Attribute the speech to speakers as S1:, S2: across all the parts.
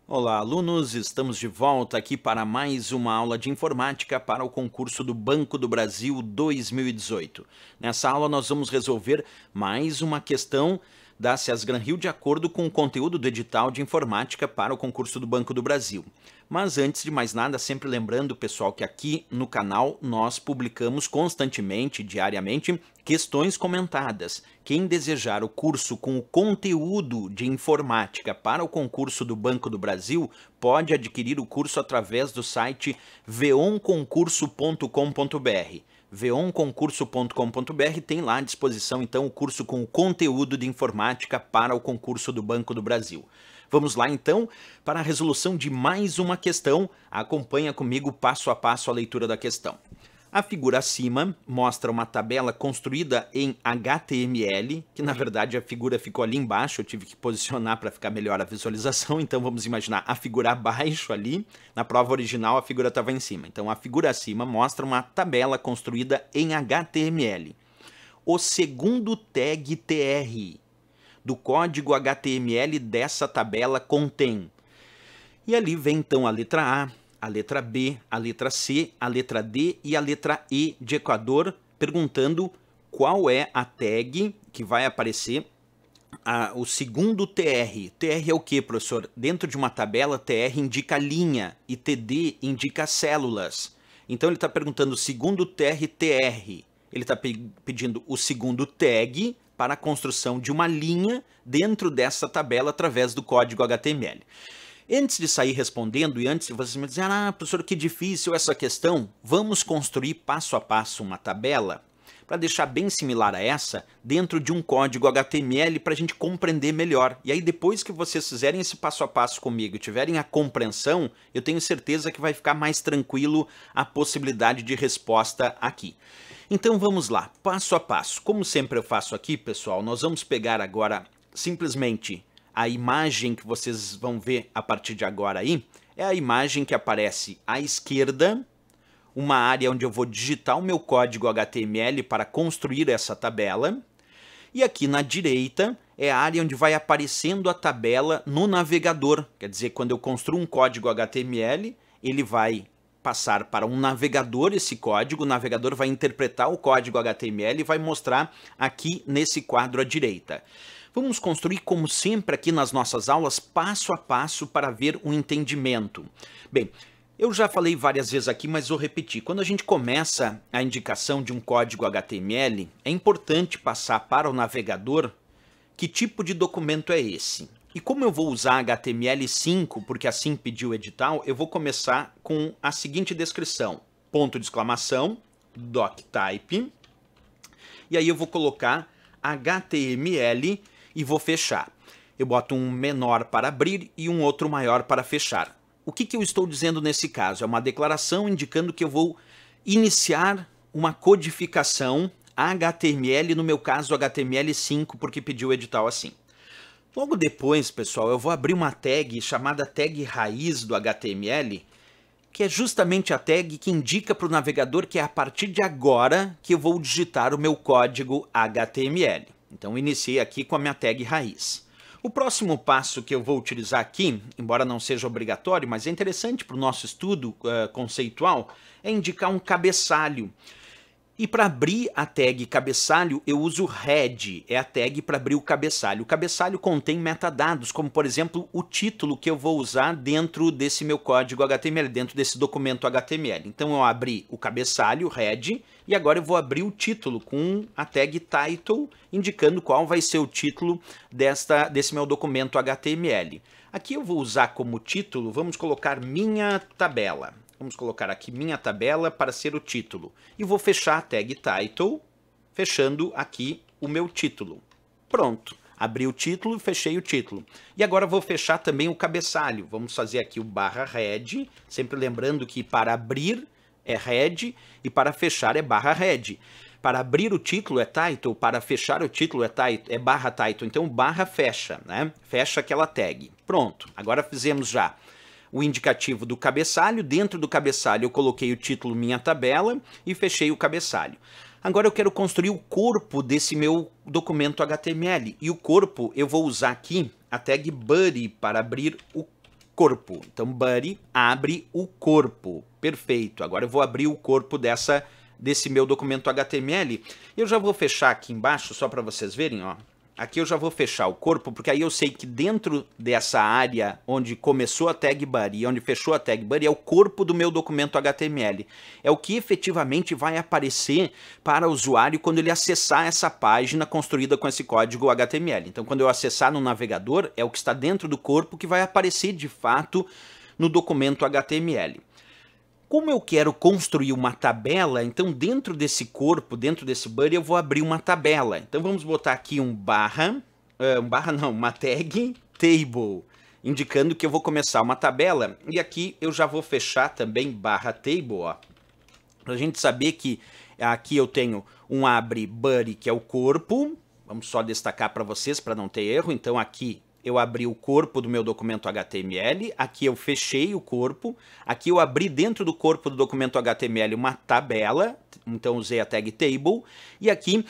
S1: Olá, alunos! Estamos de volta aqui para mais uma aula de informática para o concurso do Banco do Brasil 2018. Nessa aula nós vamos resolver mais uma questão da SES Gran Rio de acordo com o conteúdo do edital de informática para o concurso do Banco do Brasil. Mas antes de mais nada, sempre lembrando, pessoal, que aqui no canal nós publicamos constantemente, diariamente, questões comentadas. Quem desejar o curso com o conteúdo de informática para o concurso do Banco do Brasil, pode adquirir o curso através do site veonconcurso.com.br. veonconcurso.com.br tem lá à disposição, então, o curso com o conteúdo de informática para o concurso do Banco do Brasil. Vamos lá, então, para a resolução de mais uma questão. Acompanha comigo passo a passo a leitura da questão. A figura acima mostra uma tabela construída em HTML, que na verdade a figura ficou ali embaixo, eu tive que posicionar para ficar melhor a visualização, então vamos imaginar a figura abaixo ali, na prova original a figura estava em cima. Então a figura acima mostra uma tabela construída em HTML. O segundo tag TR do código HTML dessa tabela contém. E ali vem então a letra A, a letra B, a letra C, a letra D e a letra E de Equador, perguntando qual é a tag que vai aparecer, o segundo TR. TR é o que, professor? Dentro de uma tabela, TR indica linha e TD indica células. Então ele está perguntando o segundo TR, TR. Ele está pedindo o segundo tag para a construção de uma linha dentro dessa tabela através do código HTML. Antes de sair respondendo e antes de vocês me dizerem, professor, que difícil essa questão, vamos construir passo a passo uma tabela para deixar bem similar a essa dentro de um código HTML para a gente compreender melhor. E aí depois que vocês fizerem esse passo a passo comigo e tiverem a compreensão, eu tenho certeza que vai ficar mais tranquilo a possibilidade de resposta aqui. Então vamos lá, passo a passo. Como sempre eu faço aqui, pessoal, nós vamos pegar agora simplesmente a imagem que vocês vão ver a partir de agora aí, é a imagem que aparece à esquerda, uma área onde eu vou digitar o meu código HTML para construir essa tabela, e aqui na direita é a área onde vai aparecendo a tabela no navegador, quer dizer, quando eu construo um código HTML, ele vai passar para um navegador esse código, o navegador vai interpretar o código HTML e vai mostrar aqui nesse quadro à direita. Vamos construir, como sempre aqui nas nossas aulas, passo a passo para ver o entendimento. Bem, eu já falei várias vezes aqui, mas vou repetir. Quando a gente começa a indicação de um código HTML, é importante passar para o navegador que tipo de documento é esse. E como eu vou usar HTML5, porque assim pediu o edital, eu vou começar com a seguinte descrição. Ponto de exclamação, doctype, e aí eu vou colocar HTML e vou fechar. Eu boto um menor para abrir e um outro maior para fechar. O que eu estou dizendo nesse caso? É uma declaração indicando que eu vou iniciar uma codificação HTML, no meu caso HTML5, porque pediu o edital assim. Logo depois, pessoal, eu vou abrir uma tag chamada tag raiz do HTML, que é justamente a tag que indica para o navegador que é a partir de agora que eu vou digitar o meu código HTML. Então, iniciei aqui com a minha tag raiz. O próximo passo que eu vou utilizar aqui, embora não seja obrigatório, mas é interessante para o nosso estudo conceitual, é indicar um cabeçalho. E para abrir a tag cabeçalho, eu uso head, é a tag para abrir o cabeçalho. O cabeçalho contém metadados, como por exemplo o título que eu vou usar dentro desse meu código HTML, dentro desse documento HTML. Então eu abri o cabeçalho, head, e agora eu vou abrir o título com a tag title, indicando qual vai ser o título desse meu documento HTML. Aqui eu vou usar como título, vamos colocar minha tabela. Vamos colocar aqui minha tabela para ser o título. E vou fechar a tag title, fechando aqui o meu título. Pronto. Abri o título, fechei o título. E agora vou fechar também o cabeçalho. Vamos fazer aqui o barra head, sempre lembrando que para abrir é head e para fechar é barra head. Para abrir o título é title, para fechar o título é barra title. Então barra fecha, né? Fecha aquela tag. Pronto. Agora fizemos já o indicativo do cabeçalho. Dentro do cabeçalho eu coloquei o título minha tabela e fechei o cabeçalho. Agora eu quero construir o corpo desse meu documento HTML. E o corpo eu vou usar aqui a tag body para abrir corpo. Então, buddy abre o corpo. Perfeito. Agora eu vou abrir o corpo desse meu documento HTML. Eu já vou fechar aqui embaixo, só para vocês verem, ó. Aqui eu já vou fechar o corpo, porque aí eu sei que dentro dessa área onde começou a tag buddy e onde fechou a tag buddy é o corpo do meu documento HTML. É o que efetivamente vai aparecer para o usuário quando ele acessar essa página construída com esse código HTML. Então, quando eu acessar no navegador, é o que está dentro do corpo que vai aparecer de fato no documento HTML. Como eu quero construir uma tabela, então dentro desse corpo, dentro desse buddy, eu vou abrir uma tabela. Então vamos botar aqui uma tag table, indicando que eu vou começar uma tabela. E aqui eu já vou fechar também /table, ó, para a gente saber que aqui eu tenho um abre buddy, que é o corpo. Vamos só destacar para vocês, para não ter erro. Então aqui eu abri o corpo do meu documento HTML, aqui eu fechei o corpo, aqui eu abri dentro do corpo do documento HTML uma tabela, então usei a tag table, e aqui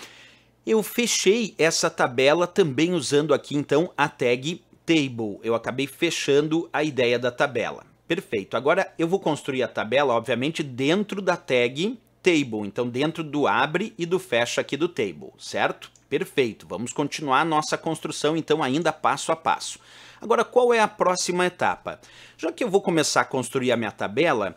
S1: eu fechei essa tabela também usando aqui então a tag table. Eu acabei fechando a ideia da tabela. Perfeito. Agora eu vou construir a tabela, obviamente, dentro da tag table, então dentro do abre e do fecha aqui do table, certo? Perfeito, vamos continuar a nossa construção então ainda passo a passo. Agora, qual é a próxima etapa? Já que eu vou começar a construir a minha tabela,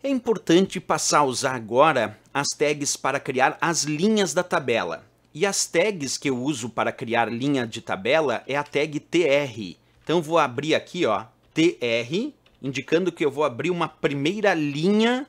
S1: é importante passar a usar agora as tags para criar as linhas da tabela. E as tags que eu uso para criar linha de tabela é a tag tr. Então eu vou abrir aqui, ó, tr, indicando que eu vou abrir uma primeira linha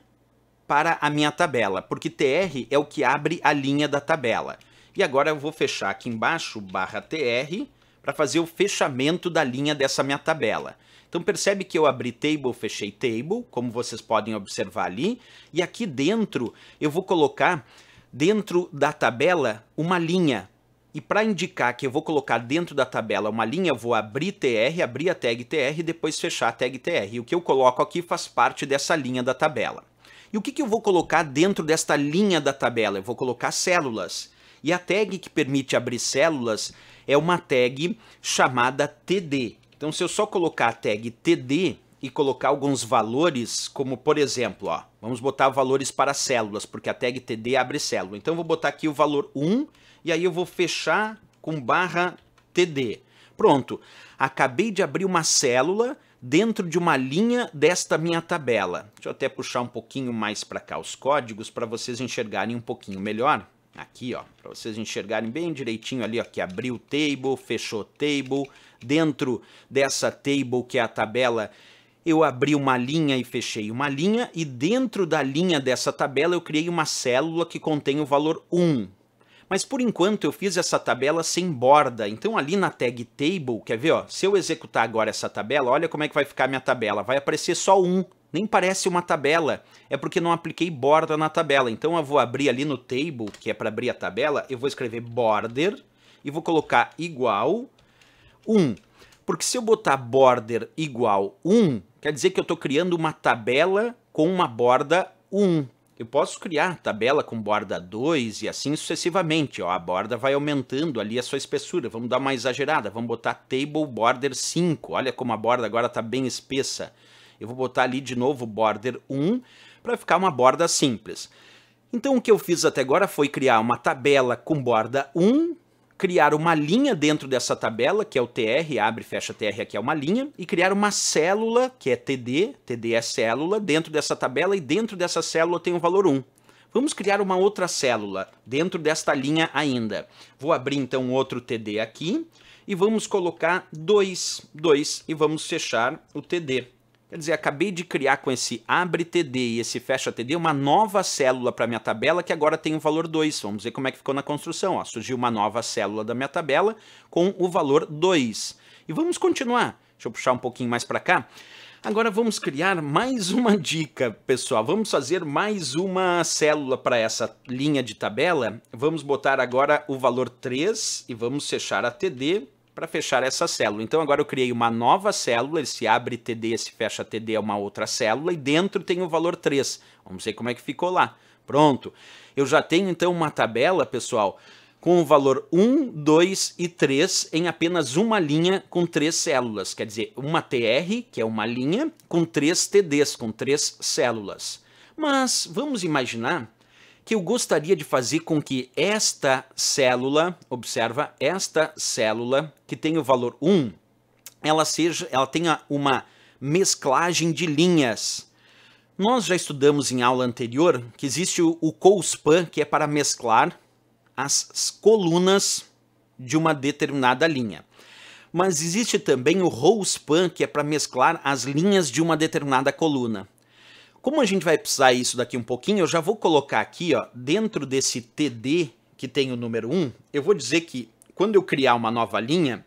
S1: para a minha tabela, porque tr é o que abre a linha da tabela. E agora eu vou fechar aqui embaixo /tr para fazer o fechamento da linha dessa minha tabela. Então percebe que eu abri table, fechei table, como vocês podem observar ali. E aqui dentro eu vou colocar dentro da tabela uma linha. E para indicar que eu vou colocar dentro da tabela uma linha, eu vou abrir tr, abrir a tag tr e depois fechar a tag tr. E o que eu coloco aqui faz parte dessa linha da tabela. E o que eu vou colocar dentro desta linha da tabela? Eu vou colocar células. E a tag que permite abrir células é uma tag chamada td. Então, se eu só colocar a tag td e colocar alguns valores, como por exemplo, ó, vamos botar valores para células, porque a tag td abre célula. Então, eu vou botar aqui o valor 1 e aí eu vou fechar com /td. Pronto, acabei de abrir uma célula dentro de uma linha desta minha tabela. Deixa eu até puxar um pouquinho mais para cá os códigos para vocês enxergarem um pouquinho melhor. Aqui, ó, para vocês enxergarem bem direitinho ali, ó, que abriu table, fechou table. Dentro dessa table, que é a tabela, eu abri uma linha e fechei uma linha. E dentro da linha dessa tabela, eu criei uma célula que contém o valor 1. Mas por enquanto eu fiz essa tabela sem borda. Então ali na tag table, quer ver, ó, se eu executar agora essa tabela, olha como é que vai ficar a minha tabela. Vai aparecer só 1. Nem parece uma tabela, é porque não apliquei borda na tabela. Então eu vou abrir ali no table, que é para abrir a tabela, eu vou escrever border e vou colocar igual 1. Porque se eu botar border igual 1, quer dizer que eu estou criando uma tabela com uma borda 1. Eu posso criar tabela com borda 2 e assim sucessivamente. Ó, a borda vai aumentando ali a sua espessura. Vamos dar uma exagerada, vamos botar table border 5. Olha como a borda agora está bem espessa. Eu vou botar ali de novo border 1 para ficar uma borda simples. Então o que eu fiz até agora foi criar uma tabela com borda 1, criar uma linha dentro dessa tabela, que é o tr, abre e fecha tr, aqui é uma linha, e criar uma célula, que é td, td é célula, dentro dessa tabela, e dentro dessa célula tem o valor 1. Vamos criar uma outra célula dentro desta linha ainda. Vou abrir então outro td aqui, e vamos colocar 2 e vamos fechar o td. Quer dizer, acabei de criar com esse abre td e esse fecha td uma nova célula para minha tabela que agora tem o valor 2. Vamos ver como é que ficou na construção. Ó, surgiu uma nova célula da minha tabela com o valor 2. E vamos continuar. Deixa eu puxar um pouquinho mais para cá. Agora vamos criar mais uma dica, pessoal. Vamos fazer mais uma célula para essa linha de tabela. Vamos botar agora o valor 3 e vamos fechar a td para fechar essa célula. Então agora eu criei uma nova célula, esse abre td, esse fecha td é uma outra célula e dentro tem o valor 3. Vamos ver como é que ficou lá. Pronto. Eu já tenho então uma tabela, pessoal, com o valor 1, 2 e 3 em apenas uma linha com 3 células. Quer dizer, uma TR, que é uma linha, com 3 TDs, com 3 células. Mas vamos imaginar que eu gostaria de fazer com que esta célula, observa, esta célula que tem o valor 1, ela tenha uma mesclagem de linhas. Nós já estudamos em aula anterior que existe o CoSPAN, que é para mesclar as colunas de uma determinada linha. Mas existe também o RowSpan, que é para mesclar as linhas de uma determinada coluna. Como a gente vai precisar isso daqui um pouquinho, eu já vou colocar aqui, ó, dentro desse TD que tem o número 1, eu vou dizer que quando eu criar uma nova linha,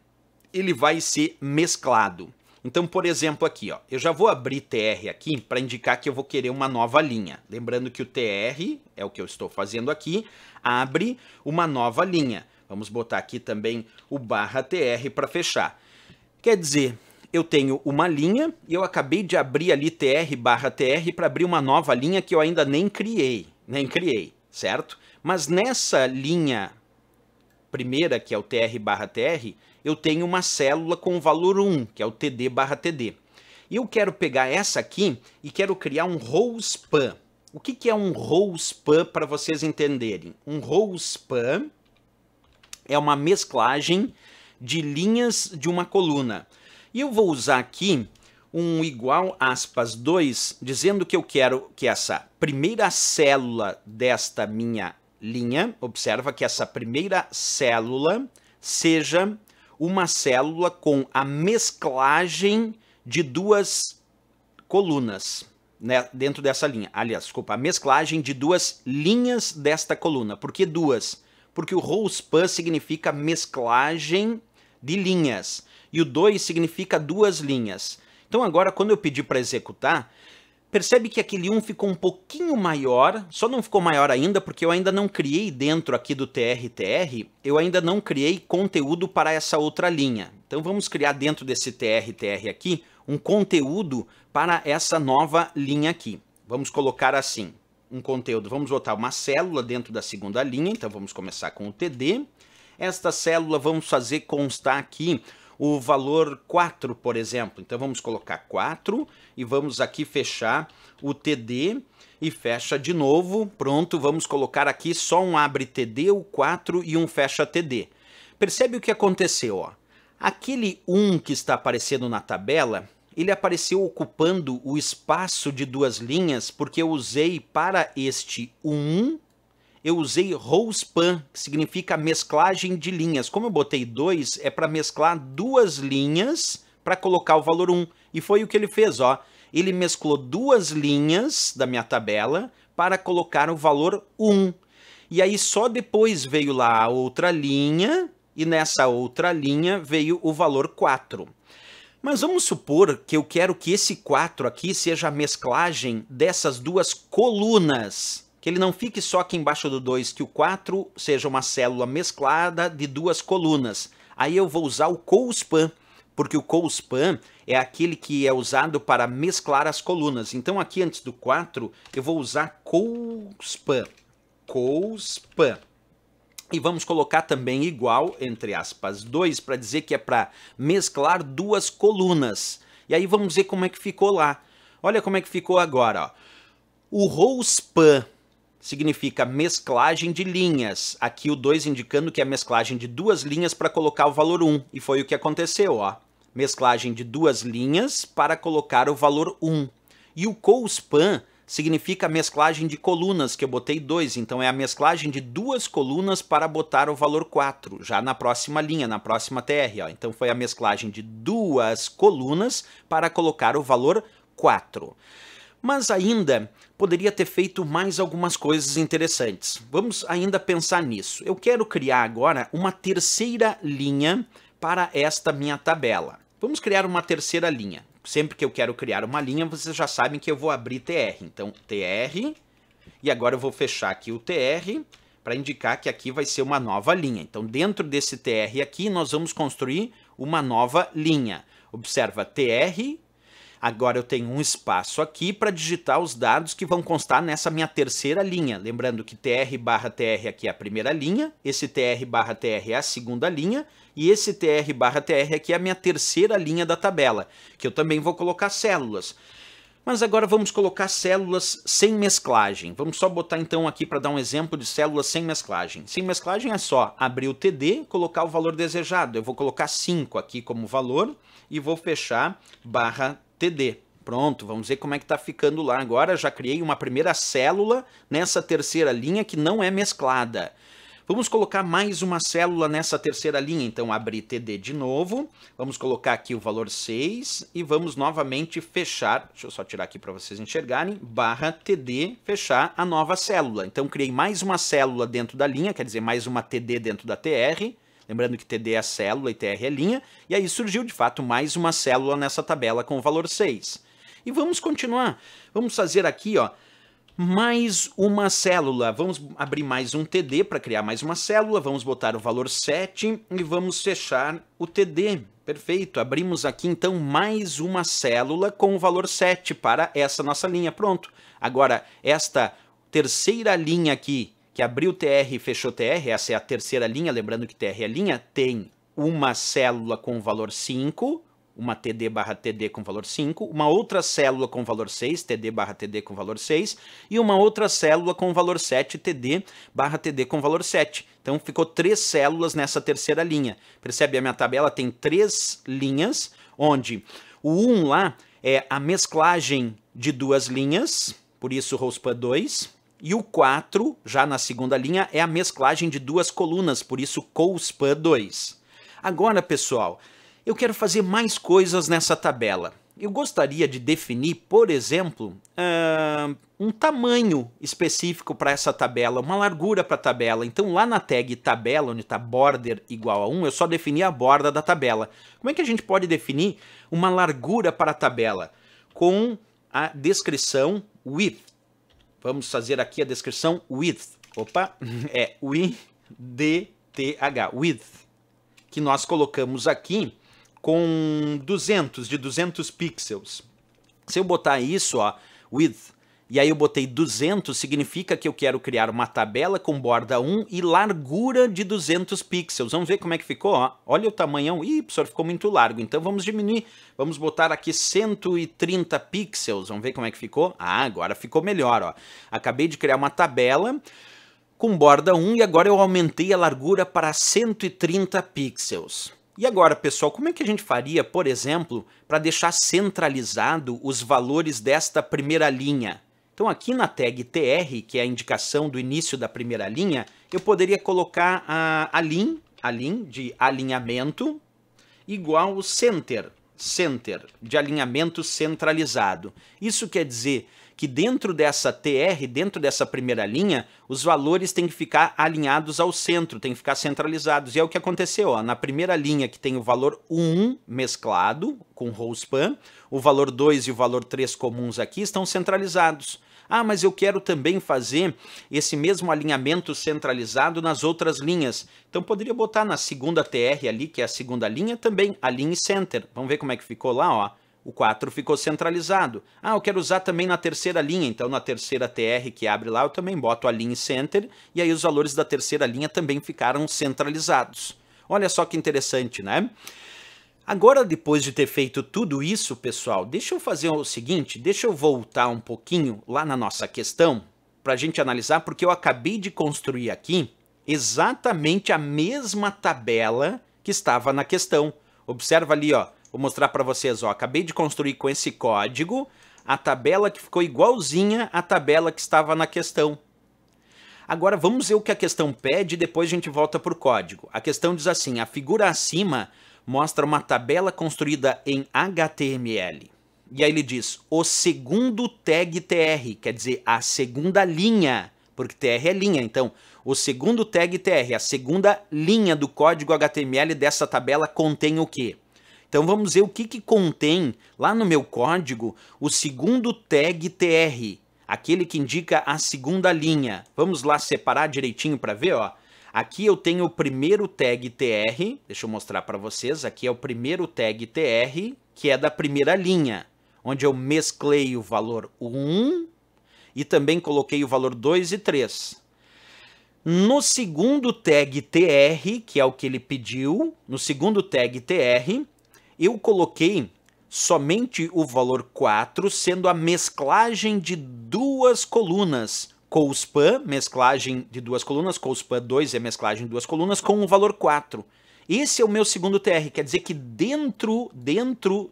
S1: ele vai ser mesclado. Então, por exemplo, aqui, ó, eu já vou abrir TR aqui para indicar que eu vou querer uma nova linha. Lembrando que o TR, é o que eu estou fazendo aqui, abre uma nova linha. Vamos botar aqui também o /TR para fechar. Quer dizer, eu tenho uma linha e eu acabei de abrir ali TR/TR para abrir uma nova linha que eu ainda nem criei, certo? Mas nessa linha primeira, que é o TR/TR, eu tenho uma célula com o valor 1, que é o TD/TD. E eu quero pegar essa aqui e quero criar um RowSpan. O que é um RowSpan para vocês entenderem? Um RowSpan é uma mesclagem de linhas de uma coluna. E eu vou usar aqui um igual aspas 2, dizendo que eu quero que essa primeira célula desta minha linha, observa que essa primeira célula seja uma célula com a mesclagem de duas colunas, né, dentro dessa linha. Aliás, desculpa, a mesclagem de duas linhas desta coluna. Por que duas? Porque o RowSpan significa mesclagem de linhas e o 2 significa duas linhas. Então agora, quando eu pedir para executar, percebe que aquele 1 ficou um pouquinho maior, só não ficou maior ainda porque eu ainda não criei dentro aqui do TR/TR, eu ainda não criei conteúdo para essa outra linha. Então vamos criar dentro desse TR/TR aqui um conteúdo para essa nova linha aqui. Vamos colocar assim, um conteúdo, vamos botar uma célula dentro da segunda linha, então vamos começar com o TD. Esta célula vamos fazer constar aqui o valor 4, por exemplo. Então vamos colocar 4 e vamos aqui fechar o TD e fecha de novo. Pronto, vamos colocar aqui só um abre TD, o 4 e um fecha TD. Percebe o que aconteceu, ó? Aquele 1 que está aparecendo na tabela, ele apareceu ocupando o espaço de duas linhas porque eu usei para este 1, eu usei RowSpan, que significa mesclagem de linhas. Como eu botei 2, é para mesclar duas linhas para colocar o valor 1. E foi o que ele fez, ó. Ele mesclou duas linhas da minha tabela para colocar o valor 1. E aí só depois veio lá a outra linha, e nessa outra linha veio o valor 4. Mas vamos supor que eu quero que esse 4 aqui seja a mesclagem dessas duas colunas. Que ele não fique só aqui embaixo do 2, que o 4 seja uma célula mesclada de duas colunas. Aí eu vou usar o CoSpan, porque o CoSpan é aquele que é usado para mesclar as colunas. Então aqui antes do 4 eu vou usar CoSpan. CoSpan. E vamos colocar também igual, entre aspas, 2, para dizer que é para mesclar duas colunas. E aí vamos ver como é que ficou lá. Olha como é que ficou agora, ó. O RowSpan significa mesclagem de linhas. Aqui o 2 indicando que é mesclagem de duas linhas para colocar o valor 1. E foi o que aconteceu, ó. Mesclagem de duas linhas para colocar o valor 1. E o CoSpan significa mesclagem de colunas, que eu botei 2. Então é a mesclagem de duas colunas para botar o valor 4, já na próxima linha, na próxima TR. Ó. Então foi a mesclagem de duas colunas para colocar o valor 4. Mas ainda poderia ter feito mais algumas coisas interessantes. Vamos ainda pensar nisso. Eu quero criar agora uma terceira linha para esta minha tabela. Vamos criar uma terceira linha. Sempre que eu quero criar uma linha, vocês já sabem que eu vou abrir TR. Então, TR, e agora eu vou fechar aqui o TR para indicar que aqui vai ser uma nova linha. Então, dentro desse TR aqui, nós vamos construir uma nova linha. Observa TR. Agora eu tenho um espaço aqui para digitar os dados que vão constar nessa minha terceira linha. Lembrando que tr/tr aqui é a primeira linha, esse tr/tr é a segunda linha, e esse tr/tr aqui é a minha terceira linha da tabela, que eu também vou colocar células. Mas agora vamos colocar células sem mesclagem. Vamos só botar então aqui para dar um exemplo de células sem mesclagem. Sem mesclagem é só abrir o TD, colocar o valor desejado. Eu vou colocar 5 aqui como valor e vou fechar /TD. Pronto, vamos ver como é que está ficando lá agora. Já criei uma primeira célula nessa terceira linha que não é mesclada. Vamos colocar mais uma célula nessa terceira linha, então abrir TD de novo, vamos colocar aqui o valor 6 e vamos novamente fechar, deixa eu só tirar aqui para vocês enxergarem, /TD, fechar a nova célula. Então criei mais uma célula dentro da linha, quer dizer, mais uma TD dentro da TR, lembrando que TD é a célula e TR é linha, e aí surgiu de fato mais uma célula nessa tabela com o valor 6. E vamos continuar, vamos fazer aqui, ó, mais uma célula, vamos abrir mais um TD para criar mais uma célula, vamos botar o valor 7 e vamos fechar o TD. Perfeito, abrimos aqui então mais uma célula com o valor 7 para essa nossa linha, pronto. Agora, esta terceira linha aqui, que abriu TR e fechou TR, essa é a terceira linha, lembrando que TR é linha, tem uma célula com o valor 5, uma TD/TD com valor 5, uma outra célula com valor 6, TD/TD com valor 6, e uma outra célula com valor 7, TD/TD com valor 7. Então ficou 3 células nessa terceira linha. Percebe, a minha tabela tem 3 linhas, onde o 1 lá é a mesclagem de 2 linhas, por isso ROSPAN 2, e o 4, já na segunda linha, é a mesclagem de 2 colunas, por isso COSPAN 2. Agora, pessoal, eu quero fazer mais coisas nessa tabela. Eu gostaria de definir, por exemplo, um tamanho específico para essa tabela, uma largura para a tabela. Então lá na tag tabela, onde está border igual a 1, eu só defini a borda da tabela. Como é que a gente pode definir uma largura para a tabela? Com a descrição width. Vamos fazer aqui a descrição width. Opa, é width, width, que nós colocamos aqui com 200 pixels. Se eu botar isso, ó, width, e aí eu botei 200, significa que eu quero criar uma tabela com borda 1 e largura de 200 pixels. Vamos ver como é que ficou, ó. Olha o tamanhão. Ih, professor, ficou muito largo. Então vamos diminuir. Vamos botar aqui 130 pixels. Vamos ver como é que ficou. Ah, agora ficou melhor, ó. Acabei de criar uma tabela com borda 1 e agora eu aumentei a largura para 130 pixels. E agora, pessoal, como é que a gente faria, por exemplo, para deixar centralizado os valores desta primeira linha? Então aqui na tag TR, que é a indicação do início da primeira linha, eu poderia colocar a lin de alinhamento igual center, de alinhamento centralizado. Isso quer dizer que dentro dessa TR, dentro dessa primeira linha, os valores têm que ficar alinhados ao centro, têm que ficar centralizados. E é o que aconteceu, ó. Na primeira linha que tem o valor 1 mesclado com ROSPAN, o valor 2 e o valor 3 comuns aqui estão centralizados. Ah, mas eu quero também fazer esse mesmo alinhamento centralizado nas outras linhas. Então poderia botar na segunda TR ali, que é a segunda linha, também alinhe center. Vamos ver como é que ficou lá, ó. O 4 ficou centralizado. Ah, eu quero usar também na terceira linha, então na terceira TR que abre lá eu também boto alinhe center e aí os valores da terceira linha também ficaram centralizados. Olha só que interessante, né? Agora, depois de ter feito tudo isso, pessoal, deixa eu fazer o seguinte, deixa eu voltar um pouquinho lá na nossa questão para a gente analisar, porque eu acabei de construir aqui exatamente a mesma tabela que estava na questão. Observa ali, ó. Vou mostrar para vocês, ó, acabei de construir com esse código a tabela que ficou igualzinha à tabela que estava na questão. Agora vamos ver o que a questão pede e depois a gente volta para o código. A questão diz assim, a figura acima mostra uma tabela construída em HTML. E aí ele diz, o segundo tag TR, quer dizer, a segunda linha, porque TR é linha, então o segundo tag TR, a segunda linha do código HTML dessa tabela contém o quê? Então vamos ver o que contém lá no meu código o segundo tag TR, aquele que indica a segunda linha. Vamos lá separar direitinho para ver, ó. Aqui eu tenho o primeiro tag TR, deixa eu mostrar para vocês, aqui é o primeiro tag TR, que é da primeira linha. onde eu mesclei o valor 1 e também coloquei o valor 2 e 3. No segundo tag TR, que é o que ele pediu, no segundo tag TR, eu coloquei somente o valor 4, sendo a mesclagem de duas colunas. Couspan, mesclagem de duas colunas, Couspan 2 é mesclagem de duas colunas, com o valor 4. Esse é o meu segundo TR, quer dizer que dentro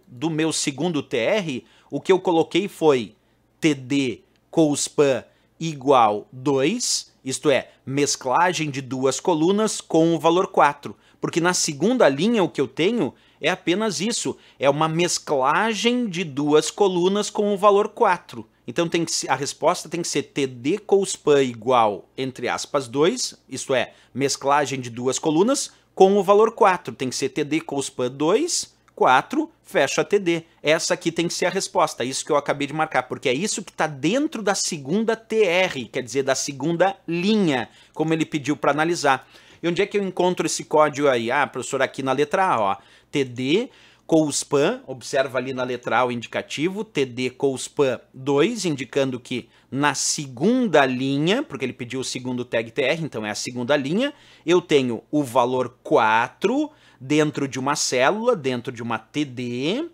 S1: do meu segundo TR, o que eu coloquei foi TD Couspan igual 2, isto é, mesclagem de duas colunas com o valor 4. Porque na segunda linha o que eu tenho é apenas isso, é uma mesclagem de duas colunas com o valor 4. Então a resposta tem que ser TD Couspan igual, entre aspas, 2, isto é, mesclagem de duas colunas, com o valor 4. Tem que ser TD Couspan 2, 4, fecha TD. Essa aqui tem que ser a resposta, isso que eu acabei de marcar, porque é isso que está dentro da segunda TR, quer dizer, da segunda linha, como ele pediu para analisar. E onde é que eu encontro esse código aí? Ah, professor, aqui na letra A, ó, TD Couspan, observa ali na letra A o indicativo, TD Couspan 2, indicando que na segunda linha, porque ele pediu o segundo tag TR, então é a segunda linha, eu tenho o valor 4 dentro de uma célula, dentro de uma TD,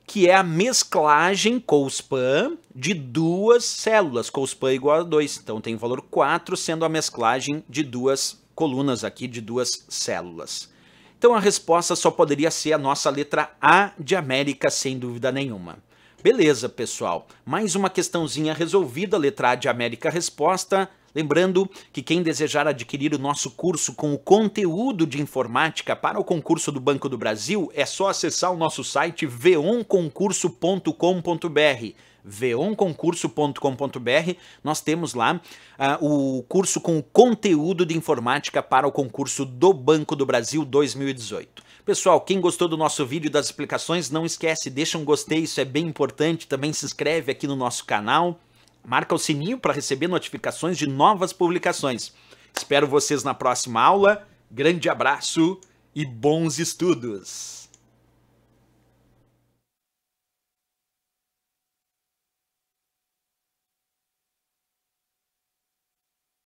S1: que é a mesclagem Couspan de duas células, Couspan igual a 2. Então tem o valor 4 sendo a mesclagem de duas colunas aqui, de duas células. Então a resposta só poderia ser a nossa letra A de América, sem dúvida nenhuma. Beleza, pessoal. Mais uma questãozinha resolvida, letra A de América, resposta. Lembrando que quem desejar adquirir o nosso curso com o conteúdo de informática para o concurso do Banco do Brasil, é só acessar o nosso site veonconcurso.com.br. veonconcurso.com.br, nós temos lá o curso com o conteúdo de informática para o concurso do Banco do Brasil 2018. Pessoal, quem gostou do nosso vídeo e das explicações, não esquece, deixa um gostei, isso é bem importante, também se inscreve aqui no nosso canal, marca o sininho para receber notificações de novas publicações. Espero vocês na próxima aula, grande abraço e bons estudos!